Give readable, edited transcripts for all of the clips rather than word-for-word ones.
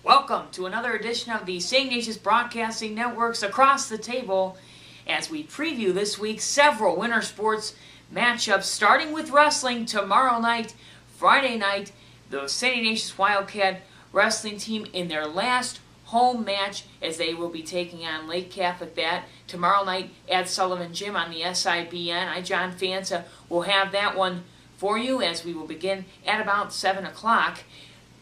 Welcome to another edition of the Ignatius Broadcasting Network's Across the Table as we preview this week several winter sports matchups, starting with wrestling tomorrow night, Friday night. The St. Ignatius Wildcat wrestling team in their last home match as they will be taking on Lake Catholic that tomorrow night at Sullivan Gym on the SIBN. I, John Fanza, will have that one for you as we will begin at about 7 o'clock.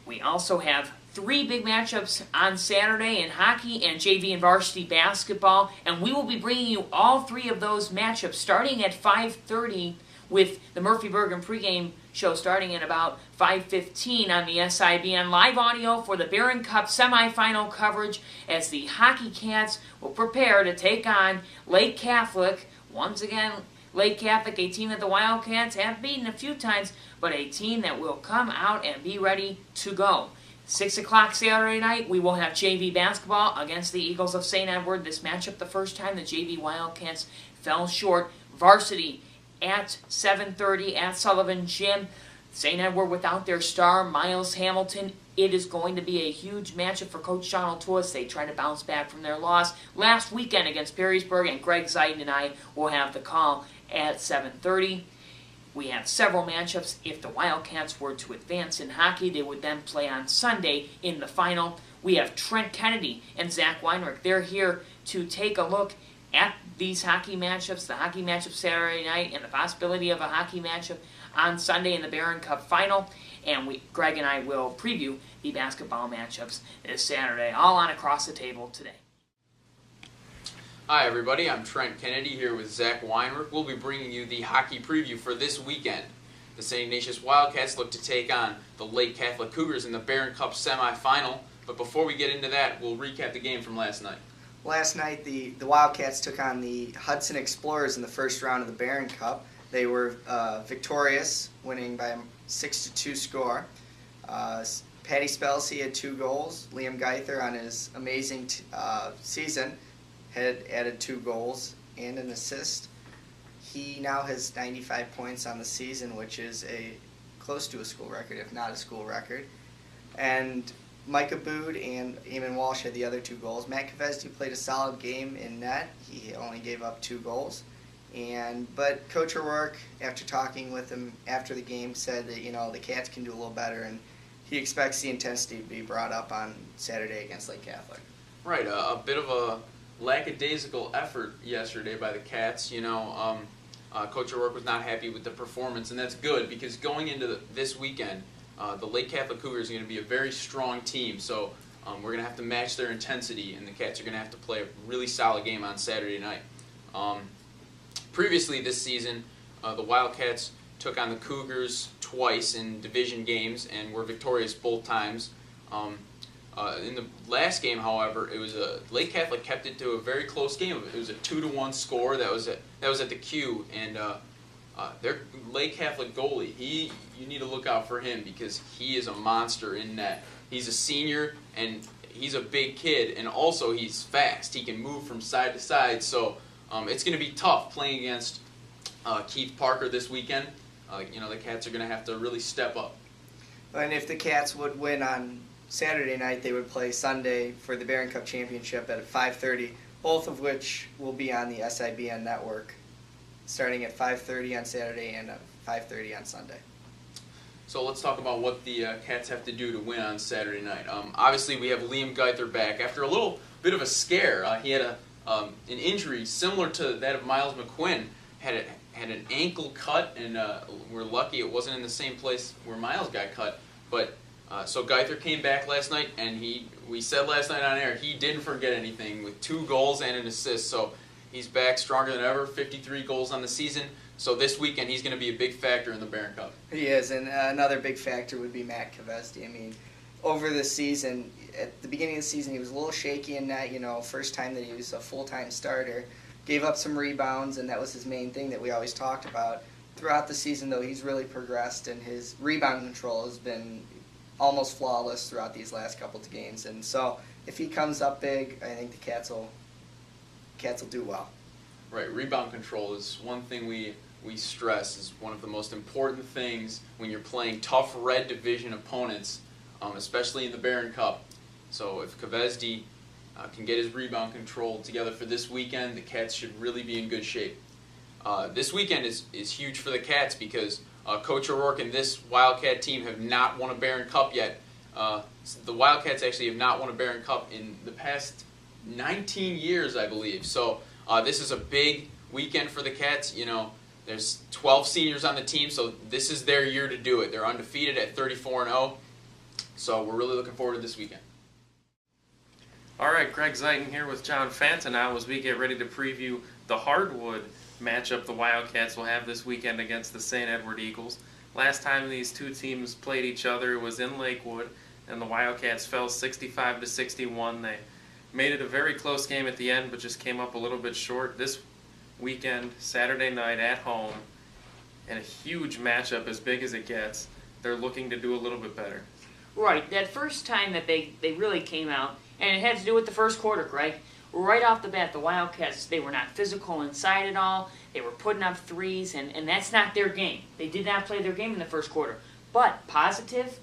We also have three big matchups on Saturday in hockey and JV and varsity basketball, and we will be bringing you all three of those matchups starting at 5:30 with the Murphy Bergen pregame show starting at about 5:15 on the SIBN. Live audio for the Barron Cup semifinal coverage as the Hockey Cats will prepare to take on Lake Catholic. Once again, Lake Catholic, a team that the Wildcats have beaten a few times, but a team that will come out and be ready to go. 6 o'clock Saturday night, we will have JV basketball against the Eagles of St. Edward. This matchup, the first time the JV Wildcats fell short. Varsity at 7:30 at Sullivan Gym. St. Edward without their star, Miles Hamilton. It is going to be a huge matchup for Coach Sean O'Toole as they try to bounce back from their loss last weekend against Perrysburg, and Greg Zeiden and I will have the call at 7:30. We have several matchups. If the Wildcats were to advance in hockey, they would then play on Sunday in the final. We have Trent Kennedy and Zach Weinrich. They're here to take a look at these hockey matchups, the hockey matchup Saturday night, and the possibility of a hockey matchup on Sunday in the Barron Cup final. And Greg and I will preview the basketball matchups this Saturday, all on Across the Table today. Hi everybody, I'm Trent Kennedy here with Zach Weinrich. We'll be bringing you the hockey preview for this weekend. The St. Ignatius Wildcats look to take on the Lake Catholic Cougars in the Barron Cup semifinal. But before we get into that, we'll recap the game from last night. Last night, the Wildcats took on the Hudson Explorers in the first round of the Barron Cup. They were victorious, winning by a 6-2 score. Patty Spelsey had 2 goals. Liam Geither, on his amazing season, had added 2 goals and an assist. He now has 95 points on the season, which is close to a school record, if not a school record. And Micah Bood and Eamon Walsh had the other 2 goals. Matt Kavesdy played a solid game in net. He only gave up 2 goals. But Coach O'Rourke, after talking with him after the game, said that the Cats can do a little better, and he expects the intensity to be brought up on Saturday against Lake Catholic. Right, a bit of a lackadaisical effort yesterday by the Cats. Coach O'Rourke was not happy with the performance, and that's good because going into this weekend, the Lake Catholic Cougars are going to be a very strong team. So we're going to have to match their intensity, and the Cats are going to have to play a really solid game on Saturday night. Previously this season, the Wildcats took on the Cougars twice in division games and were victorious both times. In the last game, however, it was Lake Catholic kept it to a very close game. It was a 2-1 score. That was at the Q, and their Lake Catholic goalie, you need to look out for him because he is a monster in net. He's a senior and he's a big kid, and also he's fast. He can move from side to side, so it's going to be tough playing against Keith Parker this weekend. The Cats are going to have to really step up. And if the Cats would win on Saturday night, they would play Sunday for the Barron Cup Championship at 5:30, both of which will be on the SIBN network, starting at 5:30 on Saturday and 5:30 on Sunday. So let's talk about what the Cats have to do to win on Saturday night. Obviously, we have Liam Geither back after a little bit of a scare. He had an injury similar to that of Miles McQuinn. Had an ankle cut, and we're lucky it wasn't in the same place where Miles got cut, but. So Geither came back last night, and we said last night on air, he didn't forget anything with 2 goals and an assist. So he's back stronger than ever, 53 goals on the season. So this weekend he's going to be a big factor in the Barron Cup. He is, and another big factor would be Matt Kavesdy. I mean, over the season, at the beginning of the season, he was a little shaky in that, first time that he was a full-time starter. Gave up some rebounds, and that was his main thing that we always talked about. Throughout the season, though, he's really progressed, and his rebound control has been almost flawless throughout these last couple of games, and so if he comes up big, I think the Cats will do well. Right, rebound control is one thing we stress is one of the most important things when you're playing tough red division opponents, especially in the Barron Cup. So if Kavesdi can get his rebound control together for this weekend, the Cats should really be in good shape. This weekend is huge for the Cats because Coach O'Rourke and this Wildcat team have not won a Barron Cup yet. The Wildcats actually have not won a Barron Cup in the past 19 years, I believe. So this is a big weekend for the Cats. You know, there's 12 seniors on the team, so this is their year to do it. They're undefeated at 34-0, so we're really looking forward to this weekend. All right, Greg Zeiton here with John Fanta now as we get ready to preview the hardwood matchup the Wildcats will have this weekend against the St. Edward Eagles. Last time these two teams played each other, it was in Lakewood, and the Wildcats fell 65-61. They made it a very close game at the end, but just came up a little bit short. This weekend, Saturday night at home, and a huge matchup as big as it gets. They're looking to do a little bit better. Right, that first time that they really came out, and it had to do with the first quarter, Greg. Right off the bat, the Wildcats, they were not physical inside at all. They were putting up threes, and that's not their game. They did not play their game in the first quarter. But positive,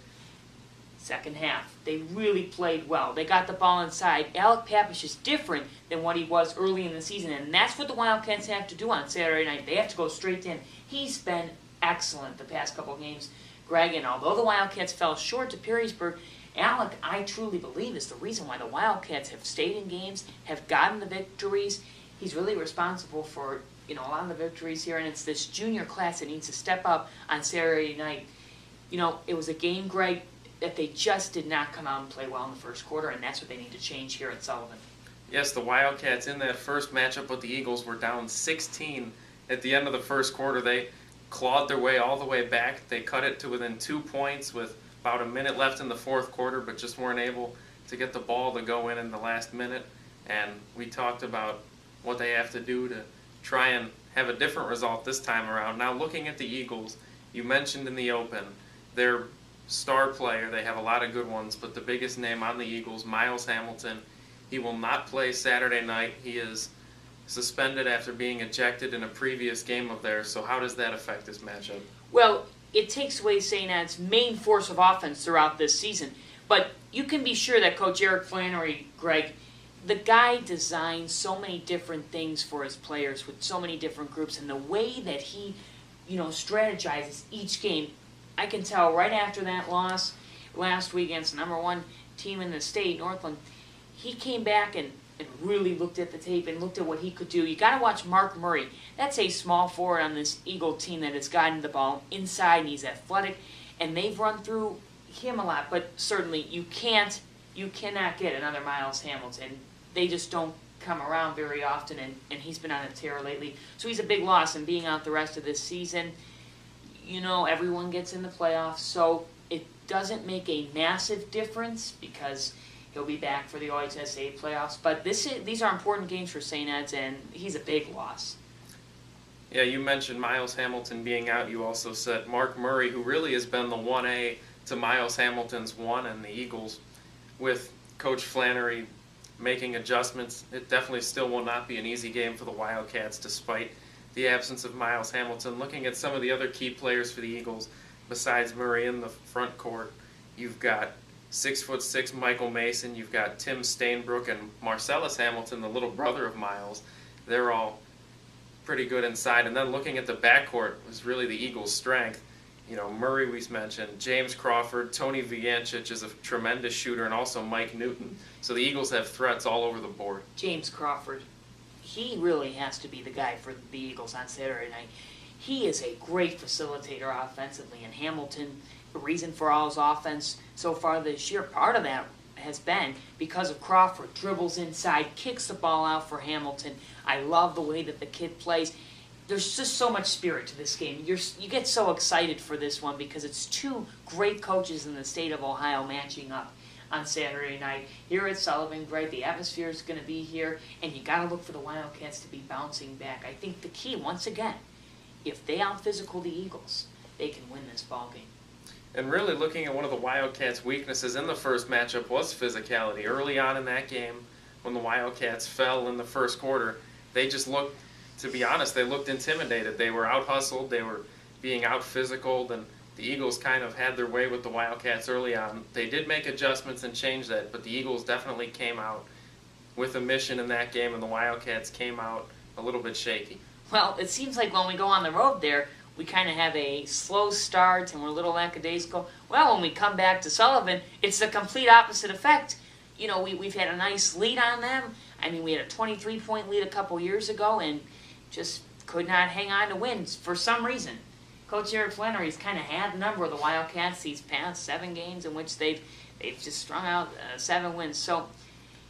second half. They really played well. They got the ball inside. Alec Papish is different than what he was early in the season, and that's what the Wildcats have to do on Saturday night. They have to go straight in. He's been excellent the past couple games, Greg, and although the Wildcats fell short to Perrysburg, Alec, I truly believe, is the reason why the Wildcats have stayed in games, have gotten the victories. He's really responsible for a lot of the victories here, and it's this junior class that needs to step up on Saturday night. It was a game, Greg, that they just did not come out and play well in the first quarter, and that's what they need to change here at Sullivan. Yes, the Wildcats in that first matchup with the Eagles were down 16 at the end of the first quarter. They clawed their way all the way back. They cut it to within 2 points with about a minute left in the fourth quarter, but just weren't able to get the ball to go in the last minute. And we talked about what they have to do to try and have a different result this time around. Now, looking at the Eagles, you mentioned in the open, their star player, they have a lot of good ones, but the biggest name on the Eagles, Miles Hamilton, he will not play Saturday night. He is suspended after being ejected in a previous game of theirs. So how does that affect this matchup? Well, it takes away St. Ed's main force of offense throughout this season. But you can be sure that Coach Eric Flannery, Greg, the guy designs so many different things for his players with so many different groups, and the way that he, strategizes each game, I can tell right after that loss last week against the number one team in the state, Northland, he came back and really looked at the tape and looked at what he could do. You got to watch Mark Murray. That's a small forward on this Eagle team that has gotten the ball inside, and he's athletic, and they've run through him a lot. But certainly you cannot get another Miles Hamilton. They just don't come around very often, and he's been on a tear lately. So he's a big loss, and being out the rest of this season, everyone gets in the playoffs, so it doesn't make a massive difference because he'll be back for the OHSA playoffs. But these are important games for St. Ed's, and he's a big loss. Yeah, you mentioned Miles Hamilton being out. You also said Mark Murray, who really has been the 1A to Miles Hamilton's 1, and the Eagles, with Coach Flannery making adjustments, it definitely still will not be an easy game for the Wildcats despite the absence of Miles Hamilton. Looking at some of the other key players for the Eagles, besides Murray in the front court, you've got 6'6" Michael Mason, you've got Tim Stainbrook and Marcellus Hamilton, the little brother of Miles. They're all pretty good inside. And then looking at the backcourt was really the Eagles' strength. Murray we mentioned, James Crawford, Tony Viancic is a tremendous shooter, and also Mike Newton. So the Eagles have threats all over the board. James Crawford, he really has to be the guy for the Eagles on Saturday night. He is a great facilitator offensively, and Hamilton, the reason for all his offense so far this year, part of that has been because of Crawford. Dribbles inside, kicks the ball out for Hamilton. I love the way that the kid plays. There's just so much spirit to this game. You get so excited for this one because it's two great coaches in the state of Ohio matching up on Saturday night. Here at Sullivan, Greg, the atmosphere is going to be here, and you got to look for the Wildcats to be bouncing back. I think the key, once again, if they out-physical the Eagles, they can win this ball game. And really looking at one of the Wildcats' weaknesses in the first matchup was physicality. Early on in that game, when the Wildcats fell in the first quarter, they just looked, to be honest, they looked intimidated. They were out-hustled, they were being out-physicaled, and the Eagles kind of had their way with the Wildcats early on. They did make adjustments and change that, but the Eagles definitely came out with a mission in that game, and the Wildcats came out a little bit shaky. Well, it seems like when we go on the road there, we kind of have a slow start and we're a little lackadaisical. Well, when we come back to Sullivan, it's the complete opposite effect. You know, we've had a nice lead on them. I mean, we had a 23-point lead a couple years ago and just could not hang on to wins for some reason. Coach Eric Flannery's kind of had the number of the Wildcats these past 7 games in which they've just strung out 7 wins. So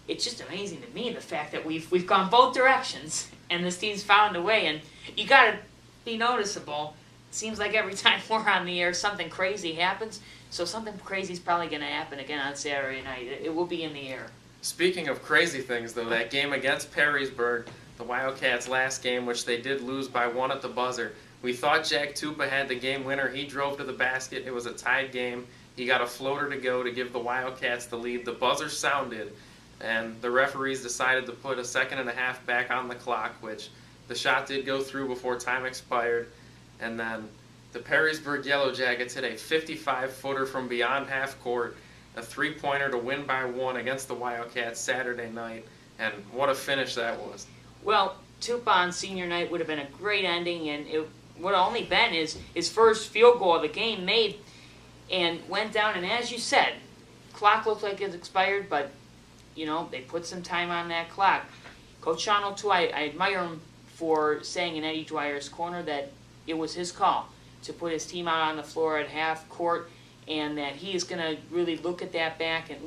it's just amazing to me the fact that we've gone both directions and this team's found a way. And you got to be noticeable. It seems like every time we're on the air, something crazy happens. So something crazy is probably going to happen again on Saturday night. It will be in the air. Speaking of crazy things, though, that game against Perrysburg, the Wildcats' last game, which they did lose by 1 at the buzzer, we thought Jack Tupa had the game winner. He drove to the basket. It was a tied game. He got a floater to go to give the Wildcats the lead. The buzzer sounded, and the referees decided to put a second and a half back on the clock, which the shot did go through before time expired. And then the Perrysburg Yellow Jackets hit a 55-footer from beyond half court, a 3-pointer to win by 1 against the Wildcats Saturday night. And what a finish that was. Well, Tupa on senior night would have been a great ending, and it would have only been his first field goal of the game made and went down. And as you said, clock looked like it expired, but, you know, they put some time on that clock. Coach Sean O'Toole, I admire him for saying in Eddie Dwyer's corner that it was his call to put his team out on the floor at half court, and that he is going to really look that back and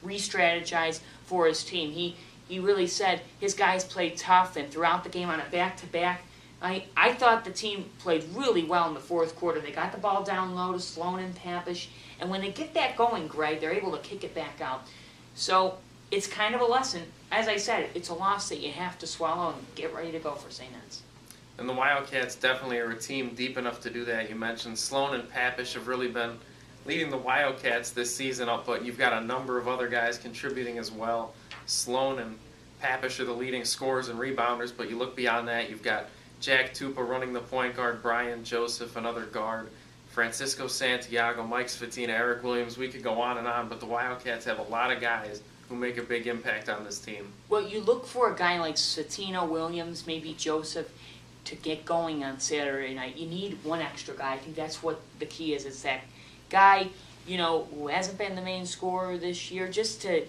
re-strategize for his team. He really said his guys played tough, and throughout the game on a back-to-back, I thought the team played really well in the fourth quarter. They got the ball down low to Sloan and Papish, and when they get that going, Greg, they're able to kick it back out. So it's kind of a lesson. As I said, it's a loss that you have to swallow and get ready to go for St. Ed's. And the Wildcats definitely are a team deep enough to do that. You mentioned Sloan and Papish have really been leading the Wildcats this season up, but you've got a number of other guys contributing as well. Sloan and Papish are the leading scorers and rebounders, but you look beyond that, you've got Jack Tupa running the point guard, Brian Joseph, another guard, Francisco Santiago, Mike Svatina, Eric Williams. We could go on, but the Wildcats have a lot of guys who make a big impact on this team. Well, you look for a guy like Svatina, Williams, maybe Joseph, to get going on Saturday night. You need one extra guy. I think that's what the key is. It's that guy, you know, who hasn't been the main scorer this year, just to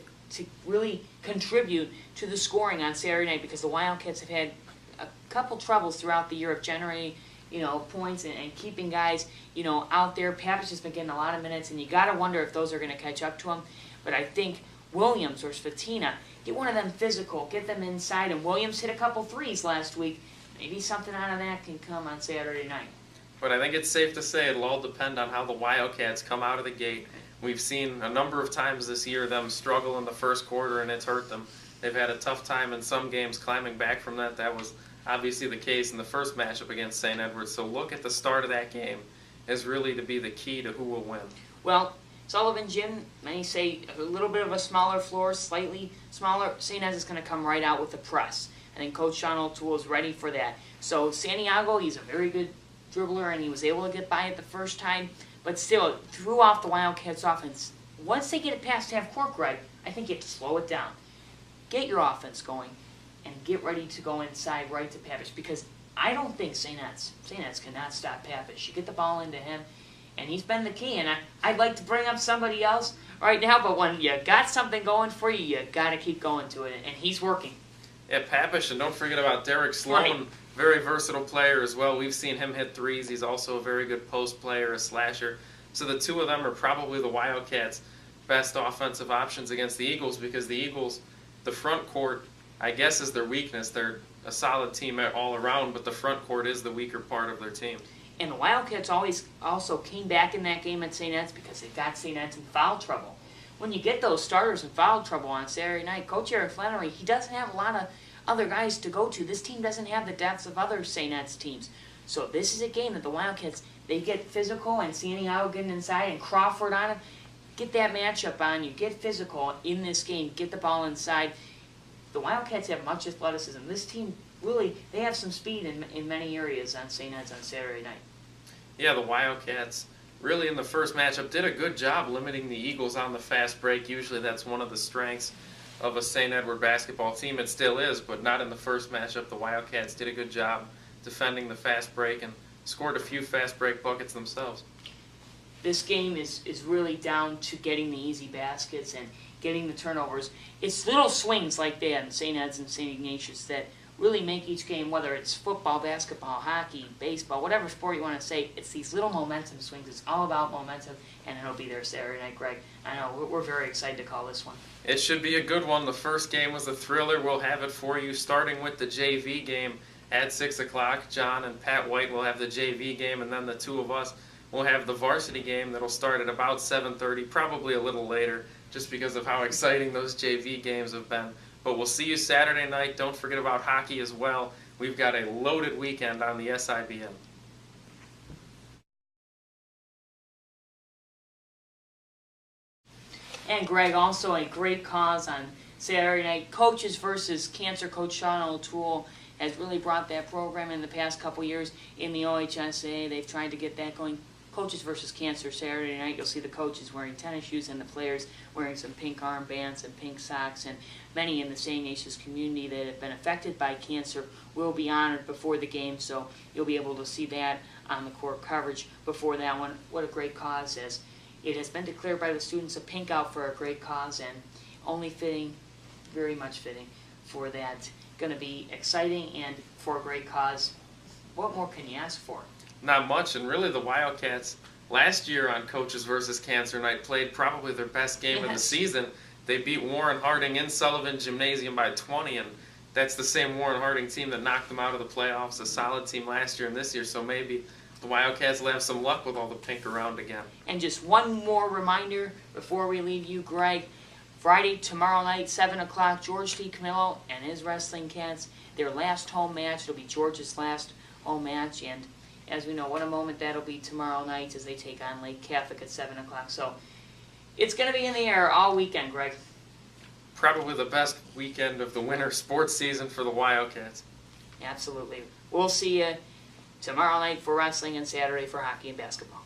really contribute to the scoring on Saturday night, because the Wildcats have had a couple troubles throughout the year of generating, you know, points and keeping guys, you know, out there. Papish has been getting a lot of minutes, and you got to wonder if those are going to catch up to him. But I think Williams or Svatina, get one of them physical, get them inside, and Williams hit a couple threes last week. Maybe something out of that can come on Saturday night. But I think it's safe to say it'll all depend on how the Wildcats come out of the gate. We've seen a number of times this year them struggle in the first quarter, and it's hurt them. They've had a tough time in some games climbing back from that. That was obviously the case in the first matchup against St. Edward's. So look at the start of that game as really to be the key to who will win. Well, Sullivan Gym, many say a little bit of a smaller floor, slightly smaller. St. Ed's is going to come right out with the press. I think Coach Sean O'Toole is ready for that. So Santiago, he's a very good dribbler, and he was able to get by it the first time. But still, threw off the Wildcats' offense. Once they get it past half court, Greg, I think you have to slow it down. Get your offense going, and get ready to go inside right to Papish, because I don't think St. Ed's cannot stop Papish. You get the ball into him, and he's been the key. And I'd like to bring up somebody else right now, but when you got something going for you, you got to keep going to it, and he's working. Yeah, Papish, and don't forget about Derek Sloan, Right. Very versatile player as well. We've seen him hit threes. He's also a very good post player, a slasher. So the two of them are probably the Wildcats' best offensive options against the Eagles, because the Eagles, the front court, I guess, is their weakness. They're a solid team all around, but the front court is the weaker part of their team. And the Wildcats always also came back in that game at St. Ed's because they got St. Ed's in foul trouble. When you get those starters in foul trouble on Saturday night, Coach Eric Flannery, he doesn't have a lot of other guys to go to. This team doesn't have the depth of other St. Ed's teams. So this is a game that the Wildcats, they get physical, and Santiago getting inside and Crawford on him. Get that matchup on you. Get physical in this game. Get the ball inside. The Wildcats have much athleticism. This team, really, they have some speed in many areas on St. Ed's on Saturday night. Yeah, the Wildcats really in the first matchup did a good job limiting the Eagles on the fast break. Usually that's one of the strengths of a St. Edward basketball team. It still is, but not in the first matchup. The Wildcats did a good job defending the fast break and scored a few fast break buckets themselves. This game is really down to getting the easy baskets and getting the turnovers. It's little swings like that in St. Ed's and St. Ignatius that really make each game, whether it's football, basketball, hockey, baseball, whatever sport you want to say, it's these little momentum swings. It's all about momentum, and it'll be there Saturday night, Greg. I know, we're very excited to call this one. It should be a good one. The first game was a thriller. We'll have it for you starting with the JV game at 6 o'clock. John and Pat White will have the JV game, and then the two of us will have the varsity game that'll start at about 7:30, probably a little later, just because of how exciting those JV games have been. But we'll see you Saturday night. Don't forget about hockey as well. We've got a loaded weekend on the SIBN. And Greg, also a great cause on Saturday night. Coaches versus Cancer. Coach Sean O'Toole has really brought that program in the past couple years in the OHSA. They've tried to get that going. Coaches versus Cancer Saturday night. You'll see the coaches wearing tennis shoes and the players wearing some pink armbands and pink socks. And many in the St. Ignatius community that have been affected by cancer will be honored before the game. So you'll be able to see that on the court coverage before that one. What a great cause is. It has been declared by the students a pink out for a great cause, and only fitting, very much fitting for that. Going to be exciting and for a great cause. What more can you ask for? Not much, and really the Wildcats last year on Coaches versus Cancer Night played probably their best game of the season. They beat Warren Harding in Sullivan Gymnasium by 20, and that's the same Warren Harding team that knocked them out of the playoffs, a solid team last year and this year, so maybe the Wildcats will have some luck with all the pink around again. And just one more reminder before we leave you, Greg. Friday, tomorrow night, 7 o'clock, George T. Camillo and his Wrestling Cats, their last home match. It'll be George's last home match, and as we know, what a moment that'll be tomorrow night as they take on Lake Catholic at 7 o'clock. So it's going to be in the air all weekend, Greg. Probably the best weekend of the winter sports season for the Wildcats. Absolutely. We'll see you tomorrow night for wrestling and Saturday for hockey and basketball.